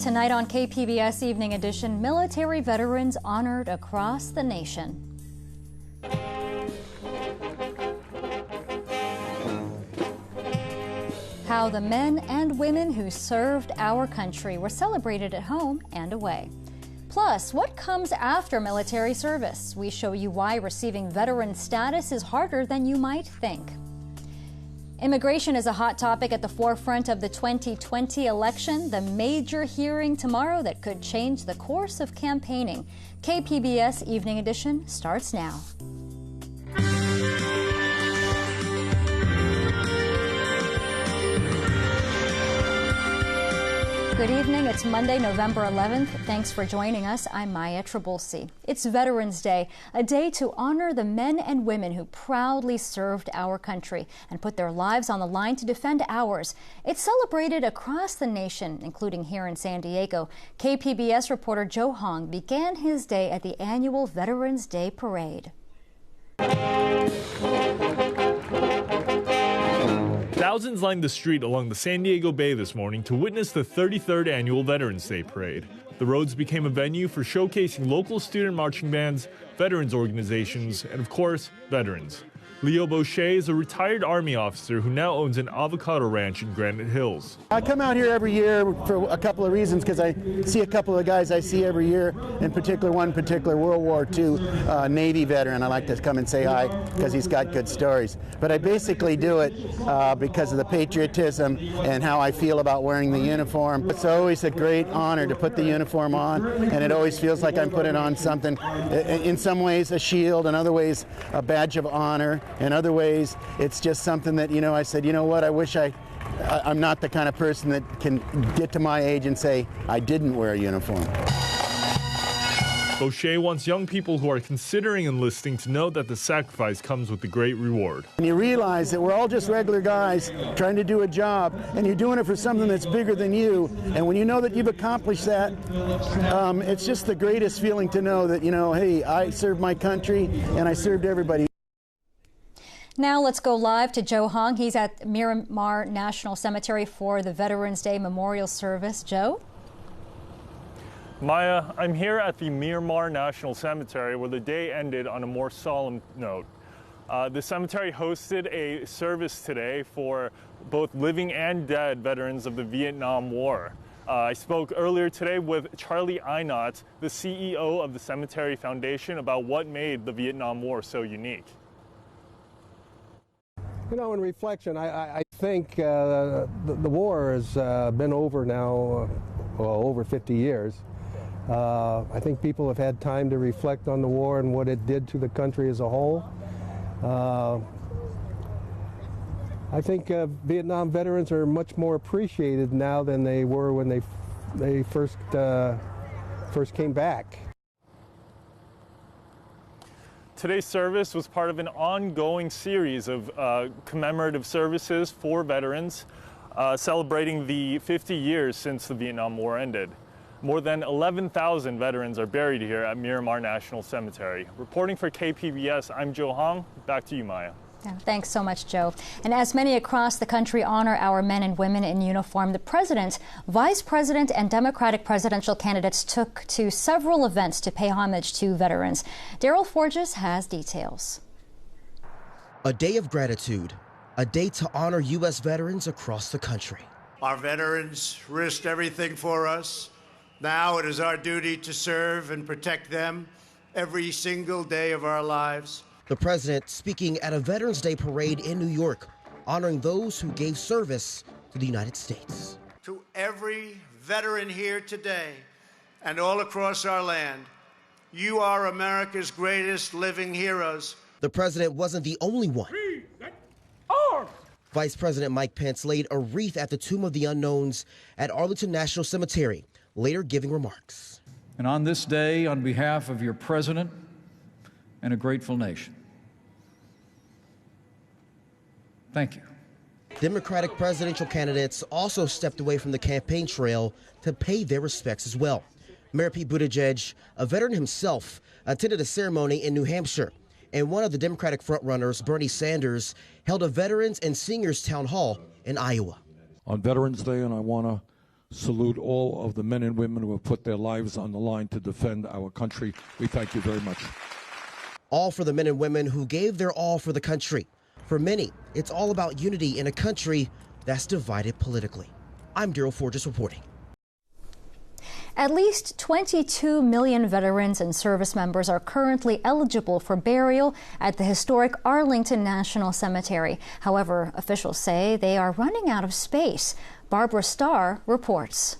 Tonight on KPBS Evening Edition, military veterans honored across the nation. How the men and women who served our country were celebrated at home and away. Plus, what comes after military service? We show you why receiving veteran status is harder than you might think. Immigration is a hot topic at the forefront of the 2020 election, the major hearing tomorrow that could change the course of campaigning. KPBS Evening Edition starts now. Good evening. It's Monday, November 11th. Thanks for joining us. I'm Maya Trabulsi. It's Veterans Day, a day to honor the men and women who proudly served our country and put their lives on the line to defend ours. It's celebrated across the nation, including here in San Diego. KPBS reporter Joe Hong began his day at the annual Veterans Day Parade. Thousands lined the street along the San Diego Bay this morning to witness the 33rd Annual Veterans Day Parade. The roads became a venue for showcasing local student marching bands, veterans organizations, and of course, veterans. Leo Boucher is a retired Army officer who now owns an avocado ranch in Granite Hills. I come out here every year for a couple of reasons, because I see a couple of guys I see every year, in particular one particular World War II Navy veteran. I like to come and say hi because he's got good stories. But I basically do it because of the patriotism and how I feel about wearing the uniform. It's always a great honor to put the uniform on, and it always feels like I'm putting on something, in some ways a shield, in other ways a badge of honor. In other ways, it's just something that, I said, you know what, I wish I'm not the kind of person that can get to my age and say, I didn't wear a uniform. Boucher wants young people who are considering enlisting to know that the sacrifice comes with a great reward. And you realize that we're all just regular guys trying to do a job, and you're doing it for something that's bigger than you. And when you know that you've accomplished that, it's just the greatest feeling to know that, hey, I served my country and I served everybody. Now let's go live to Joe Hong. He's at Miramar National Cemetery for the Veterans Day Memorial Service. Joe? Maya, I'm here at the Miramar National Cemetery where the day ended on a more solemn note. The cemetery hosted a service today for both living and dead veterans of the Vietnam War. I spoke earlier today with Charlie Einott, the CEO of the Cemetery Foundation, about what made the Vietnam War so unique. In reflection, I think the war has been over now, over 50 years. I think people have had time to reflect on the war and what it did to the country as a whole. I think Vietnam veterans are much more appreciated now than they were when they first came back. Today's service was part of an ongoing series of commemorative services for veterans, celebrating the 50 years since the Vietnam War ended. More than 11,000 veterans are buried here at Miramar National Cemetery. Reporting for KPBS, I'm Joe Hong. Back to you, Maya. Yeah, thanks so much, Joe. And as many across the country honor our men and women in uniform, the president, vice president, and Democratic presidential candidates took to several events to pay homage to veterans. Daryl Forges has details. A day of gratitude, a day to honor U.S. veterans across the country. Our veterans risked everything for us. Now it is our duty to serve and protect them every single day of our lives. The president speaking at a Veterans Day parade in New York, honoring those who gave service to the United States. To every veteran here today and all across our land, you are America's greatest living heroes. The president wasn't the only one. Vice President Mike Pence laid a wreath at the Tomb of the Unknowns at Arlington National Cemetery, later giving remarks. And on this day, on behalf of your president and a grateful nation, thank you. Democratic presidential candidates also stepped away from the campaign trail to pay their respects as well. Mayor Pete Buttigieg, a veteran himself, attended a ceremony in New Hampshire. And one of the Democratic frontrunners, Bernie Sanders, held a Veterans and Seniors Town Hall in Iowa. On Veterans Day, and I want to salute all of the men and women who have put their lives on the line to defend our country. We thank you very much. All for the men and women who gave their all for the country. For many, it's all about unity in a country that's divided politically. I'm Daryl Forges reporting. At least 22 million veterans and service members are currently eligible for burial at the historic Arlington National Cemetery. However, officials say they are running out of space. Barbara Starr reports.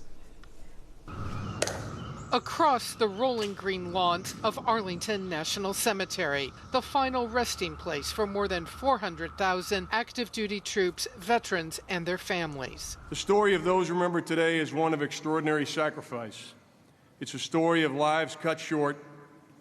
Across the rolling green lawns of Arlington National Cemetery, the final resting place for more than 400,000 active duty troops, veterans, and their families. The story of those remembered today is one of extraordinary sacrifice. It's a story of lives cut short,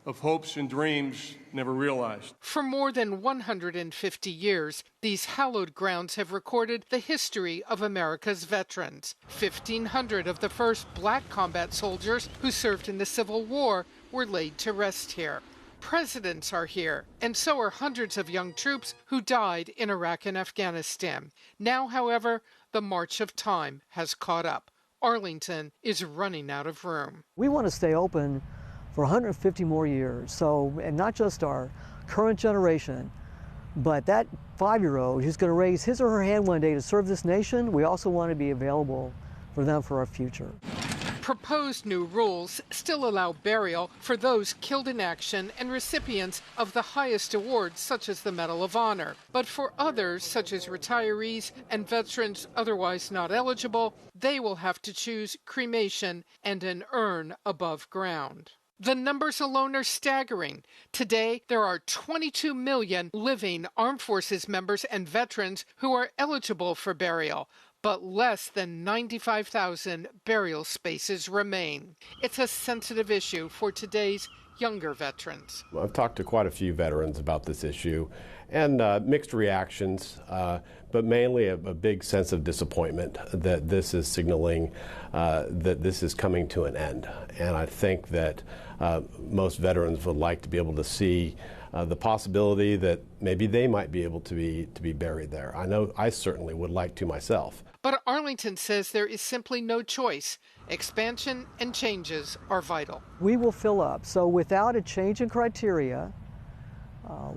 of hopes and dreams never realized. For more than 150 years, these hallowed grounds have recorded the history of America's veterans. 1,500 of the first black combat soldiers who served in the Civil War were laid to rest here. Presidents are here, and so are hundreds of young troops who died in Iraq and Afghanistan. Now, however, the march of time has caught up. Arlington is running out of room. We want to stay open for 150 more years. So, and not just our current generation, but that 5-year-old who's going to raise his or her hand one day to serve this nation, we also want to be available for them for our future. Proposed new rules still allow burial for those killed in action and recipients of the highest awards, such as the Medal of Honor. But for others, such as retirees and veterans otherwise not eligible, they will have to choose cremation and an urn above ground. The numbers alone are staggering. Today, there are 22 million living armed forces members and veterans who are eligible for burial, but less than 95,000 burial spaces remain. It's a sensitive issue for today's younger veterans. I've talked to quite a few veterans about this issue, and mixed reactions, but mainly a big sense of disappointment that this is signaling that this is coming to an end. And I think that most veterans would like to be able to see the possibility that maybe they might be able to be buried there. I know I certainly would like to myself. But Arlington says there is simply no choice. Expansion and changes are vital. We will fill up. So without a change in criteria,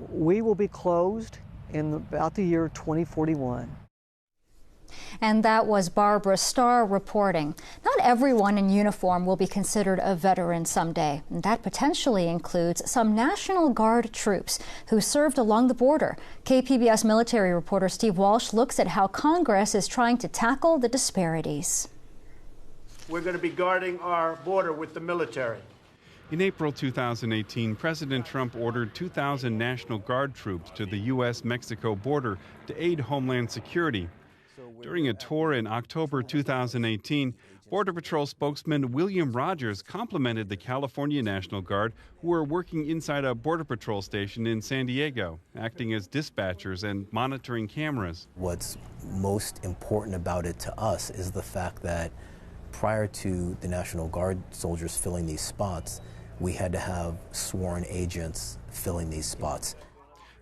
we will be closed in about the year 2041. And that was Barbara Starr reporting. Not everyone in uniform will be considered a veteran someday. And that potentially includes some National Guard troops who served along the border. KPBS military reporter Steve Walsh looks at how Congress is trying to tackle the disparities. We're going to be guarding our border with the military. In April 2018, President Trump ordered 2,000 National Guard troops to the U.S.-Mexico border to aid Homeland Security. During a tour in October 2018, Border Patrol spokesman William Rogers complimented the California National Guard, who were working inside a Border Patrol station in San Diego, acting as dispatchers and monitoring cameras. What's most important about it to us is the fact that prior to the National Guard soldiers filling these spots, we had to have sworn agents filling these spots.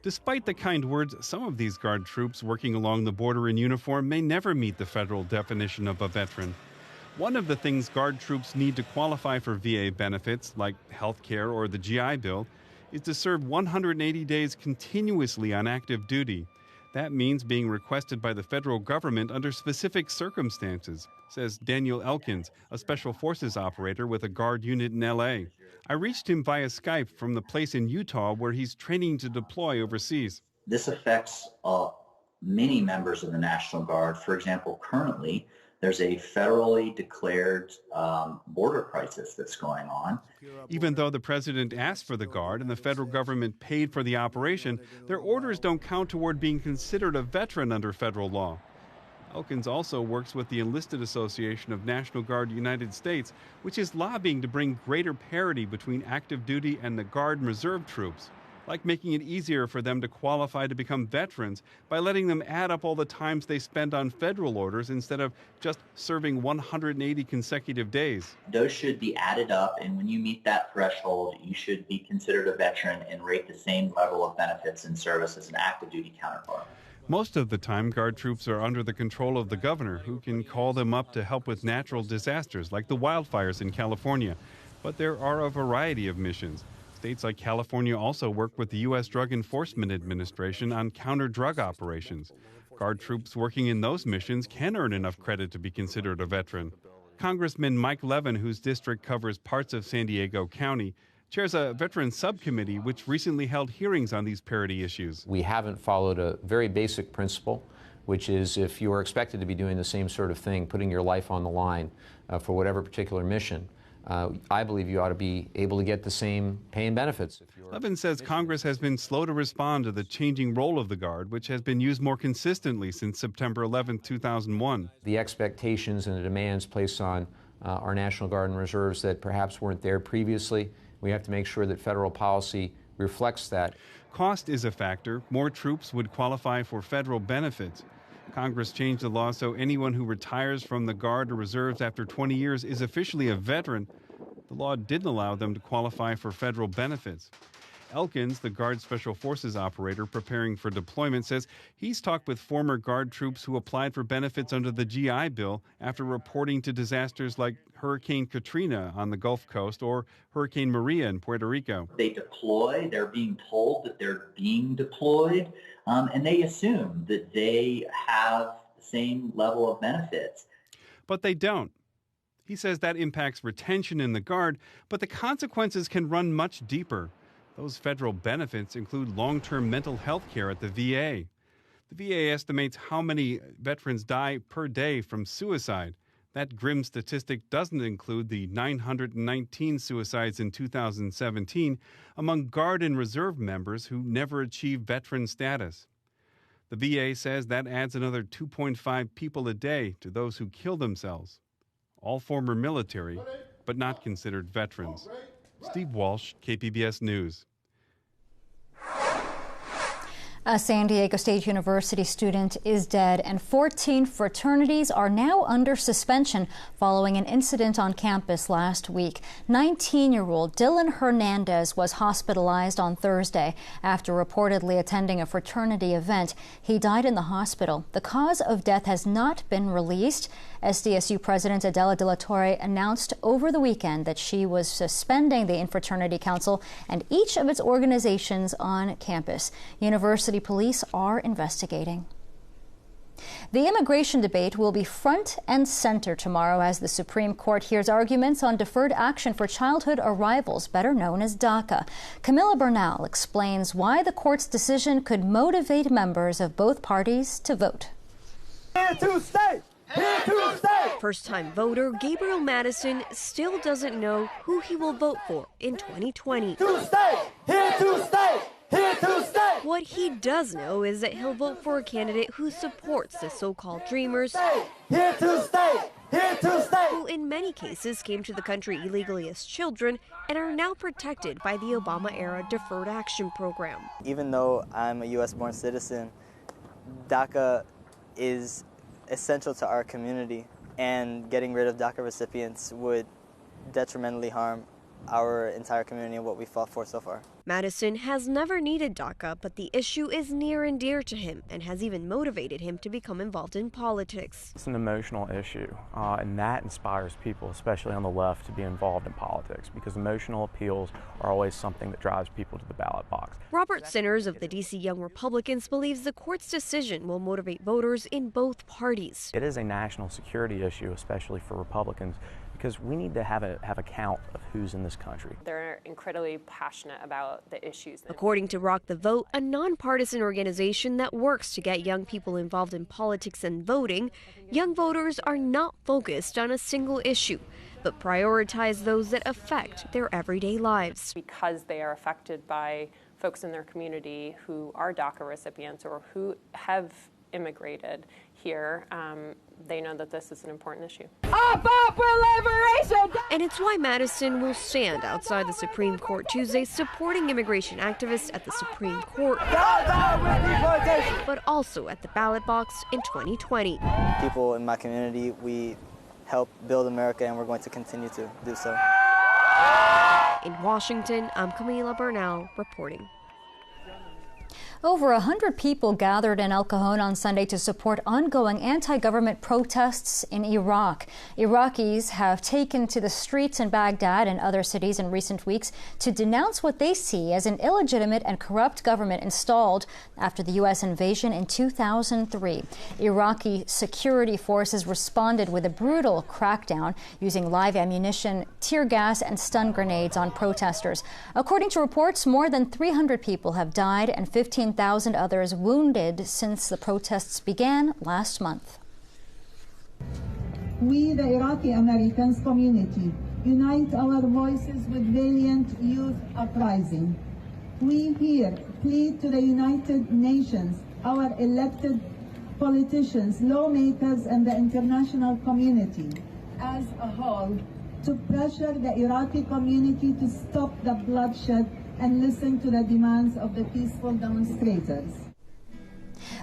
Despite the kind words, some of these Guard troops working along the border in uniform may never meet the federal definition of a veteran. One of the things Guard troops need to qualify for VA benefits, like health care or the GI Bill, is to serve 180 days continuously on active duty. That means being requested by the federal government under specific circumstances, says Daniel Elkins, a Special Forces operator with a Guard unit in L.A. I reached him via Skype from the place in Utah where he's training to deploy overseas. This affects many members of the National Guard. For example, currently, there's a federally declared border crisis that's going on. Even though the president asked for the Guard and the federal government paid for the operation, their orders don't count toward being considered a veteran under federal law. Elkins also works with the Enlisted Association of National Guard United States, which is lobbying to bring greater parity between active duty and the Guard and Reserve troops, like making it easier for them to qualify to become veterans by letting them add up all the times they spend on federal orders instead of just serving 180 consecutive days. Those should be added up, and when you meet that threshold, you should be considered a veteran and rate the same level of benefits and service as an active duty counterpart. Most of the time, Guard troops are under the control of the governor, who can call them up to help with natural disasters like the wildfires in California. But there are a variety of missions. States like California also work with the U.S. Drug Enforcement Administration on counter-drug operations. Guard troops working in those missions can earn enough credit to be considered a veteran. Congressman Mike Levin, whose district covers parts of San Diego County, chairs a veterans subcommittee which recently held hearings on these parity issues. We haven't followed a very basic principle, which is if you are expected to be doing the same sort of thing, putting your life on the line for whatever particular mission, I believe you ought to be able to get the same pay and benefits. Levin says Congress has been slow to respond to the changing role of the Guard, which has been used more consistently since September 11, 2001. The expectations and the demands placed on our National Guard and Reserves that perhaps weren't there previously, we have to make sure that federal policy reflects that. Cost is a factor. More troops would qualify for federal benefits. Congress changed the law so anyone who retires from the Guard or Reserves after 20 years is officially a veteran. The law didn't allow them to qualify for federal benefits. Elkins, the Guard Special Forces operator preparing for deployment, says he's talked with former Guard troops who applied for benefits under the GI Bill after reporting to disasters like Hurricane Katrina on the Gulf Coast or Hurricane Maria in Puerto Rico. They deploy, they're being told that they're being deployed, and they assume that they have the same level of benefits. But they don't. He says that impacts retention in the Guard, but the consequences can run much deeper. Those federal benefits include long-term mental health care at the VA. The VA estimates how many veterans die per day from suicide. That grim statistic doesn't include the 919 suicides in 2017 among Guard and Reserve members who never achieved veteran status. The VA says that adds another 2.5 people a day to those who kill themselves. All former military, but not considered veterans. Steve Walsh, KPBS News. A San Diego State University student is dead, and 14 fraternities are now under suspension following an incident on campus last week. 19-year-old Dylan Hernandez was hospitalized on Thursday after reportedly attending a fraternity event. He died in the hospital. The cause of death has not been released. SDSU President Adela De La Torre announced over the weekend that she was suspending the Infraternity Council and each of its organizations on campus. University police are investigating. The immigration debate will be front and center tomorrow as the Supreme Court hears arguments on deferred action for childhood arrivals, better known as DACA. Camilla Bernal explains why the court's decision could motivate members of both parties to vote. Here to stay! Here to stay! First-time voter Gabriel Madison still doesn't know who he will vote for in 2020. To stay! Here to stay! Here to stay! What he does know is that he'll vote for a candidate who supports the so-called dreamers. Here to stay! Here to stay! Who in many cases came to the country illegally as children and are now protected by the Obama-era Deferred Action Program. Even though I'm a U.S.-born citizen, DACA is essential to our community, and getting rid of DACA recipients would detrimentally harm our entire community and what we fought for so far. Madison has never needed DACA, but the issue is near and dear to him and has even motivated him to become involved in politics. It's an emotional issue, and that inspires people, especially on the left, to be involved in politics because emotional appeals are always something that drives people to the ballot box. Robert Sinners of the D.C. Young Republicans believes the court's decision will motivate voters in both parties. It is a national security issue, especially for Republicans, because we need to have a count of who's in this country. They're incredibly passionate about the issues. According to Rock the Vote, a nonpartisan organization that works to get young people involved in politics and voting, young voters are not focused on a single issue, but prioritize those that affect their everyday lives. Because they are affected by folks in their community who are DACA recipients or who have immigrated here, they know that this is an important issue. And it's why Madison will stand outside the Supreme Court Tuesday supporting immigration activists at the Supreme Court, but also at the ballot box in 2020. People in my community, we help build America, and we're going to continue to do so. In Washington, I'm Camila Bernal reporting. Over 100 people gathered in El Cajon on Sunday to support ongoing anti-government protests in Iraq. Iraqis have taken to the streets in Baghdad and other cities in recent weeks to denounce what they see as an illegitimate and corrupt government installed after the U.S. invasion in 2003. Iraqi security forces responded with a brutal crackdown using live ammunition, tear gas, and stun grenades on protesters. According to reports, more than 300 people have died and 15,000 others wounded since the protests began last month. We, the Iraqi Americans community, unite our voices with valiant youth uprising. We here plead to the United Nations, our elected politicians, lawmakers, and the international community as a whole to pressure the Iraqi community to stop the bloodshed and listen to the demands of the peaceful demonstrators.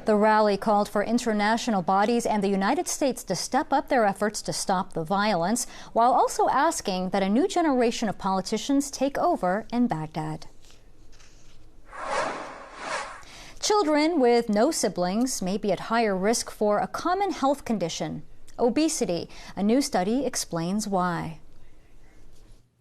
The rally called for international bodies and the United States to step up their efforts to stop the violence, while also asking that a new generation of politicians take over in Baghdad. Children with no siblings may be at higher risk for a common health condition, obesity. A new study explains why.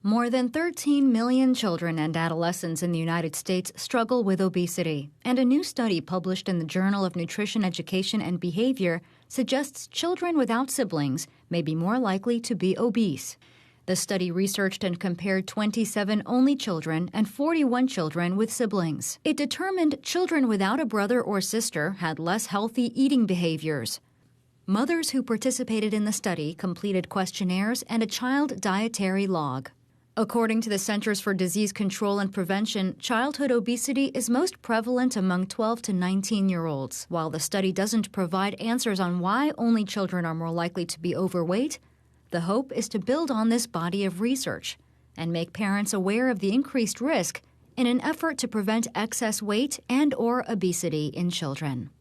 More than 13 million children and adolescents in the United States struggle with obesity, and a new study published in the Journal of Nutrition, Education, and Behavior suggests children without siblings may be more likely to be obese. The study researched and compared 27 only children and 41 children with siblings. It determined children without a brother or sister had less healthy eating behaviors. Mothers who participated in the study completed questionnaires and a child dietary log. According to the Centers for Disease Control and Prevention, childhood obesity is most prevalent among 12 to 19-year-olds. While the study doesn't provide answers on why only children are more likely to be overweight, the hope is to build on this body of research and make parents aware of the increased risk in an effort to prevent excess weight and/or obesity in children.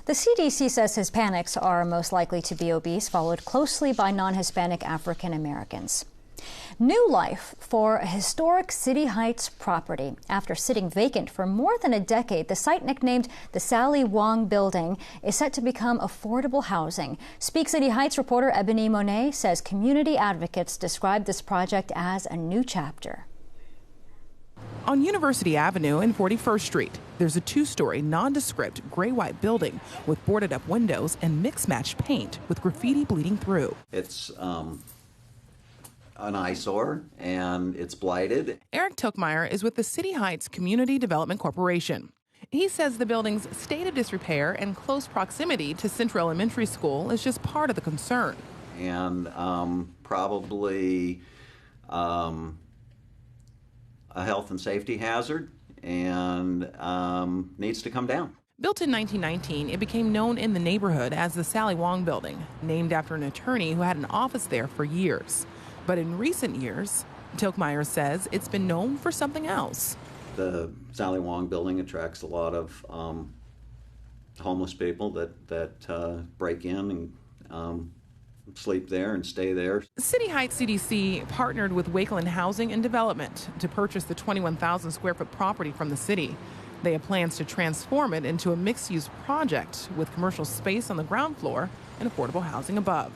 The CDC says Hispanics are most likely to be obese, followed closely by non-Hispanic African Americans. New life for a historic City Heights property. After sitting vacant for more than a decade, the site, nicknamed the Sally Wong Building, is set to become affordable housing. Speak City Heights reporter Ebony Monet says community advocates describe this project as a new chapter. On University Avenue and 41st Street, there's a two-story, nondescript gray-white building with boarded-up windows and mix-match paint with graffiti bleeding through. It's an eyesore, and it's blighted. Eric Tookmeyer is with the City Heights Community Development Corporation. He says the building's state of disrepair and close proximity to Central Elementary School is just part of the concern. And probably a health and safety hazard, and needs to come down. Built in 1919, it became known in the neighborhood as the Sally Wong Building, named after an attorney who had an office there for years. But in recent years, Tookmeyer says it's been known for something else. The Sally Wong Building attracts a lot of homeless people that break in and sleep there and stay there. City Heights CDC partnered with Wakeland Housing and Development to purchase the 21,000 square foot property from the city. They have plans to transform it into a mixed-use project with commercial space on the ground floor and affordable housing above.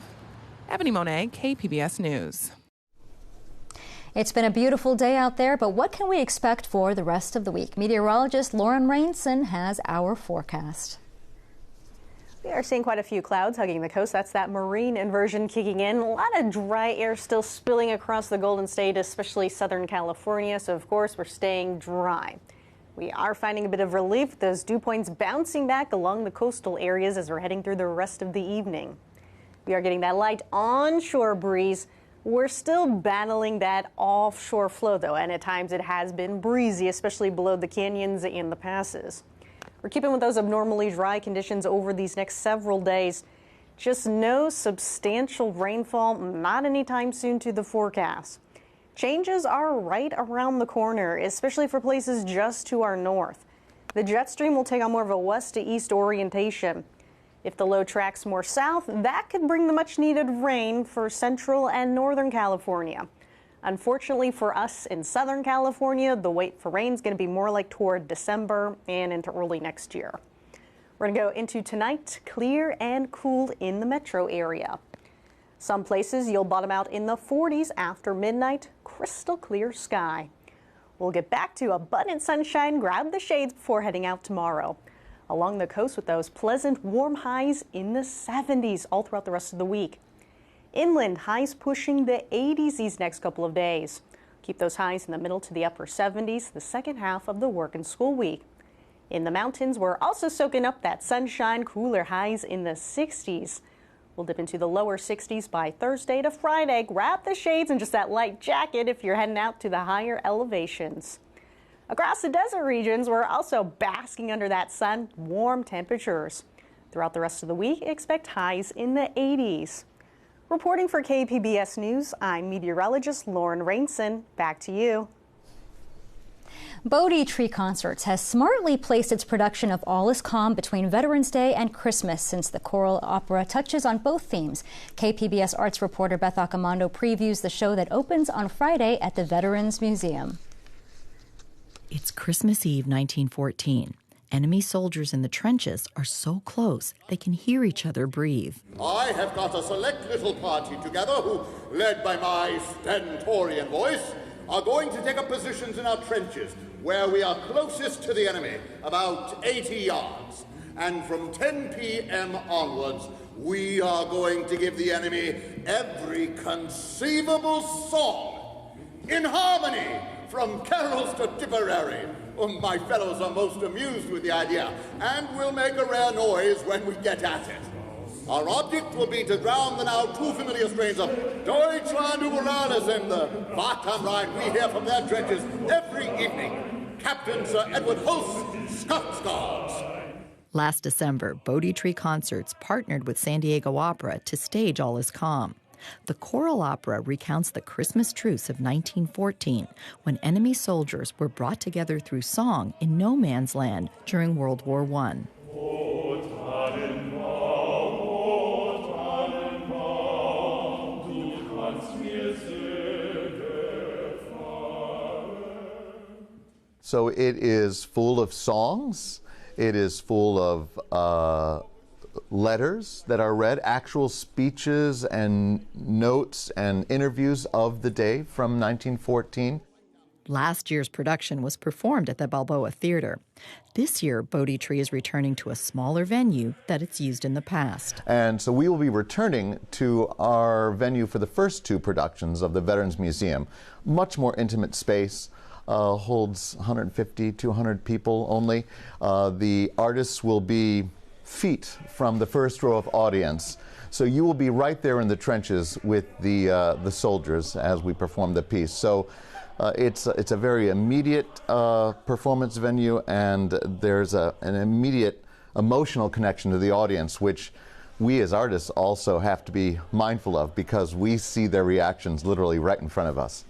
Ebony Monet, KPBS News. It's been a beautiful day out there, but what can we expect for the rest of the week? Meteorologist Lauren Rainson has our forecast. We are seeing quite a few clouds hugging the coast. That's that marine inversion kicking in. A lot of dry air still spilling across the Golden State, especially Southern California. So, of course, we're staying dry. We are finding a bit of relief with those dew points bouncing back along the coastal areas as we're heading through the rest of the evening. We are getting that light onshore breeze. We're still battling that offshore flow, though, and at times it has been breezy, especially below the canyons and the passes. We're keeping with those abnormally dry conditions over these next several days. Just no substantial rainfall, not anytime soon to the forecast. Changes are right around the corner, especially for places just to our north. The jet stream will take on more of a west to east orientation. If the low tracks more south, that could bring the much needed rain for central and northern California. Unfortunately for us in Southern California, the wait for rain is going to be more like toward December and into early next year. We're going to go into tonight, clear and cool in the metro area. Some places you'll bottom out in the 40s after midnight, crystal clear sky. We'll get back to abundant sunshine, grab the shades before heading out tomorrow. Along the coast with those pleasant warm highs in the 70s all throughout the rest of the week. Inland highs pushing the 80s these next couple of days. Keep those highs in the middle to the upper 70s the second half of the work and school week. In the mountains, we're also soaking up that sunshine, cooler highs in the 60s. We'll dip into the lower 60s by Thursday to Friday. Grab the shades and just that light jacket if you're heading out to the higher elevations. Across the desert regions, we're also basking under that sun, warm temperatures. Throughout the rest of the week, expect highs in the 80s. Reporting for KPBS News, I'm meteorologist Lauren Rainson. Back to you. Bodhi Tree Concerts has smartly placed its production of All Is Calm between Veterans Day and Christmas, since the choral opera touches on both themes. KPBS arts reporter Beth Accomando previews the show that opens on Friday at the Veterans Museum. It's Christmas Eve 1914. Enemy soldiers in the trenches are so close they can hear each other breathe. I have got a select little party together who, led by my stentorian voice, are going to take up positions in our trenches where we are closest to the enemy, about 80 yards. And from 10 p.m. onwards, we are going to give the enemy every conceivable song in harmony, from carols to Tipperary. My fellows are most amused with the idea, and will make a rare noise when we get at it. Our object will be to drown the now too familiar strains of Deutschland über alles and the Wart am Rhein we hear from their trenches every evening. Captain Sir Edward Host's Scots Guards. Last December, Bodhi Tree Concerts partnered with San Diego Opera to stage All Is Calm. The choral opera recounts the Christmas truce of 1914, when enemy soldiers were brought together through song in no man's land during World War I. So it is full of songs, it is full of letters that are read, actual speeches and notes and interviews of the day from 1914. Last year's production was performed at the Balboa Theater. This year, Bodhi Tree is returning to a smaller venue that it's used in the past. And so we will be returning to our venue for the first two productions of the Veterans Museum. Much more intimate space. Holds 150, 200 people only. The artists will be feet from the first row of audience. So you will be right there in the trenches with the soldiers as we perform the piece. So it's a very immediate performance venue, and there's an immediate emotional connection to the audience, which we as artists also have to be mindful of, because we see their reactions literally right in front of us.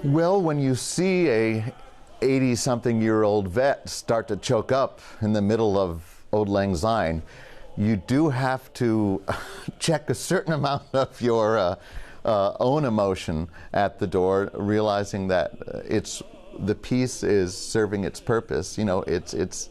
Well, when you see a 80-something-year-old vet start to choke up in the middle of Auld Lang Syne, you do have to check a certain amount of your own emotion at the door, realizing that the piece is serving its purpose. You know, it's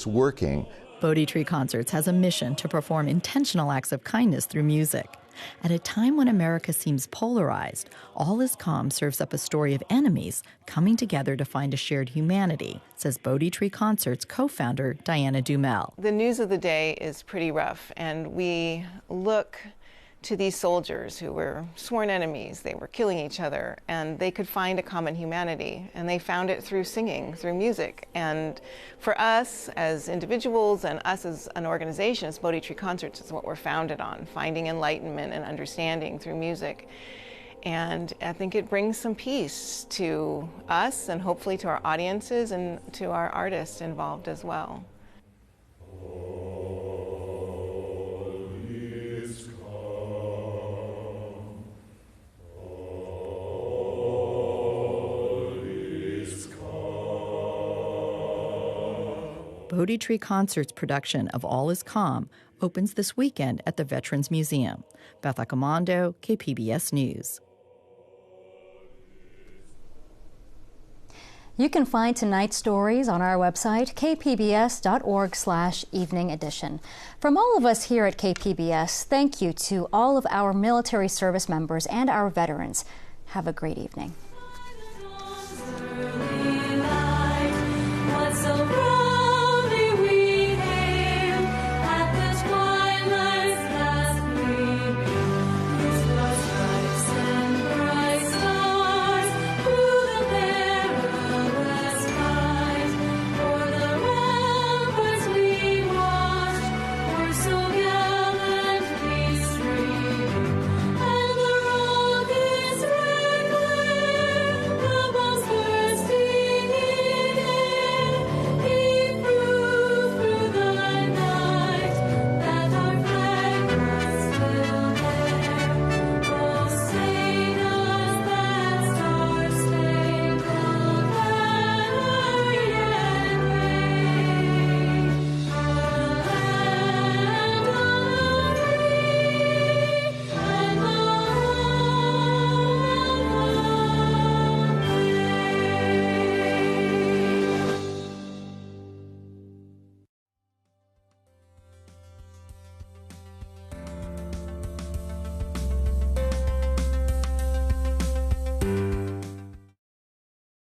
working. Bodhi Tree Concerts has a mission to perform intentional acts of kindness through music. At a time when America seems polarized, All Is Calm serves up a story of enemies coming together to find a shared humanity, says Bodhi Tree Concerts co-founder Diana Dumel. The news of the day is pretty rough, and we look to these soldiers who were sworn enemies. They were killing each other, and they could find a common humanity, and they found it through singing, through music. And for us as individuals and us as an organization, as Bodhi Tree Concerts, is what we're founded on, finding enlightenment and understanding through music. And I think it brings some peace to us and hopefully to our audiences and to our artists involved as well. Bodhi Tree Concerts production of All Is Calm opens this weekend at the Veterans Museum. Beth Accomando, KPBS News. You can find tonight's stories on our website, kpbs.org/evening edition. From all of us here at KPBS, thank you to all of our military service members and our veterans. Have a great evening.